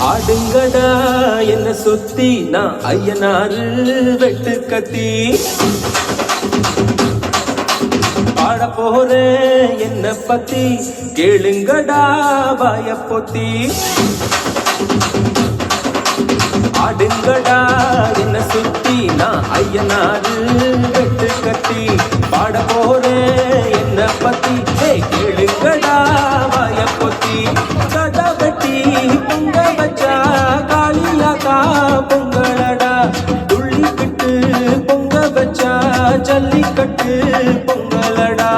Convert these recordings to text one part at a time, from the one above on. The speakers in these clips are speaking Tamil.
ஆடுங்கடா என்ன சுத்தி நான் ஐயனாரு வெட்டு கத்தி பாட போறேன் என்ன பத்தி கேளுங்கடா வாய பொத்தி ஆடுங்கடா என்ன சுத்தி நான் ஐயனாரு வெட்டு கத்தி பாட போறேன் என்ன பத்தி கேளுங்கடா வாய பொத்தி கதா கட்டி பொங்க வச்சா காளியாக்கா பொங்கலடா துள்ளிக்கிட்டு பொங்க வச்சா ஜல்லிக்கட்டு பொங்கலடா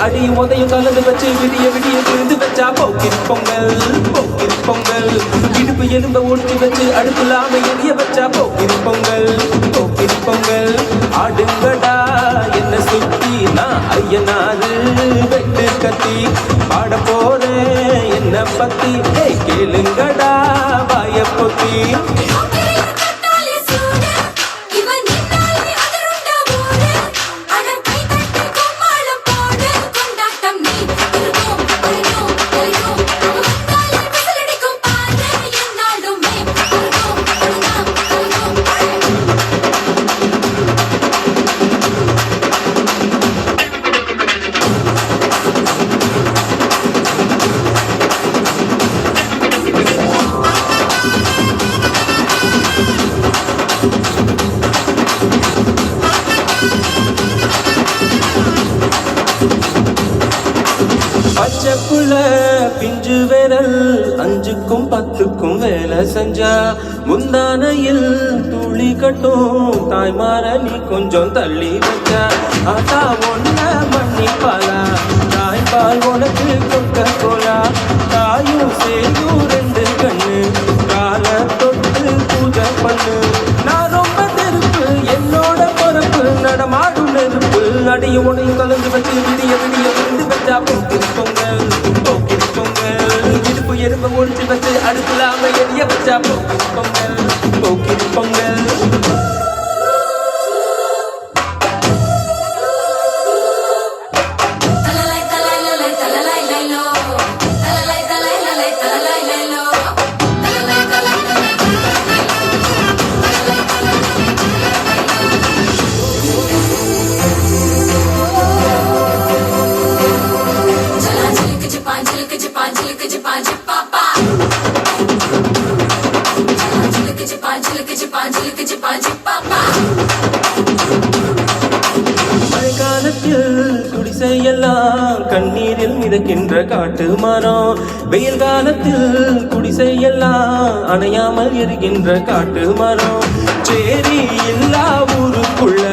அடி உதையும் கலந்து வச்சு விடிய விடிய விழுந்து வச்சா போக்கிரி பொங்கல் போக்கிரி பொங்கல் இடுப்பு எலும்ப ஒடிச்சு வச்சு அடுப்புலாம எரிய வச்சா போக்கிரி பொங்கல் போக்கிரி பொங்கல் ஆடுங்கடா என்ன சுத்தி நான் ஐயனாரு வெட்டு கத்தி பாட போறேன் என்ன பத்தி கேளுங்கடா வாய பொத்தி பச்சைப்புள்ள பிஞ்சு விரல் 5க்கும் 10க்கும் வேலை செஞ்சா முந்தானையில் துளி கட்டும் தாய்மார நீ கொஞ்சம் தள்ளி வச்சா ஆட்டா ஒன்ன மன்னிப்பாளா தாய்பால் உனக்கு கொக்க கோலா தாயும் சேயும் 2 கண்ணு கால தொட்டு பூஜை பண்ணு நான் ரொம்ப தெருப்பு என்னோட பொறுப்பு நடமாடும் நெருப்பு அடியும் உனையும் கலந்து வச்சு விடிய விடிய விழுந்து வச்சா போக்கிரி பொங்கல் போக்கிரி பொங்கல் இடுப்பு எறும்ப ஒழிச்சு வச்சு அடுப்புலாம எரிய வச்சா போக்கிரி பொங்கல் போக்கிரி பொங்கல் மழைக்காலத்தில் குடிசையெல்லாம் கண்ணீரில் மிதக்கின்ற காட்டு மரம் வெயில் காலத்தில் குடிசையெல்லாம் அணையாமல் எரிகின்ற காட்டு மரம் சேரி இல்லா ஊருக்குள்ள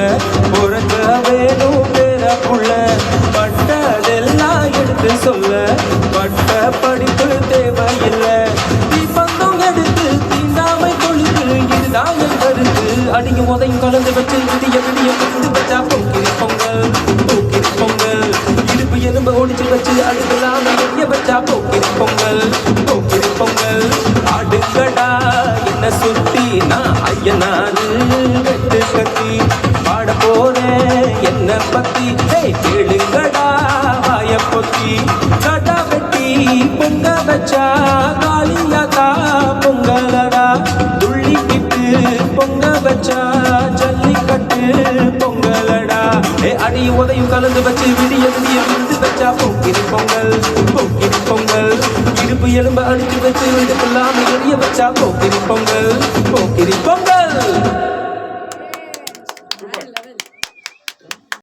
பிறக்க வேணும் பேரப்புள்ள பட்டதெல்லாம் எடுத்து சொல்ல பட்ட படிப்பு தேவையில்லை தீபந்தம் எடுத்து தீண்டாமை கொழுத்து இதுதான் என் கருத்து அடியும் உதையும் கலந்து வச்சு விடிய விடிய விழுந்து வச்சா போக்கிரி பொங்கல் போக்கிரி பொங்கல் இடுப்பு எலும்ப ஒடிச்சு வச்சு அடுக்கலாம எரிய வச்சா போக்கிரி பொங்கல் போக்கிரி பொங்கல் ஆடுங்கடா என்ன சுத்தி நான் ஐயனாரு வெட்டு கத்தி பாட போறேன் என்ன பத்தி கேளுங்கடா வாய பொத்தி கடா வெட்டி பொங்க வச்சா காளியாக்கா பொங்கலடா துள்ளிக்கிட்டு பொங்க வச்சா ஜல்லிக்கட்டு பொங்கலடா அடி உதையும் கலந்து வச்சு விடிய விடிய விழுந்து வச்சா போக்கிரி பொங்கல் போக்கிரி பொங்கல் இடுப்பு எலும்ப அடிச்சு வச்சு விடுப்புலாம எரிய வச்சா போக்கிரி பொங்கல் போக்கிரி பொங்கல்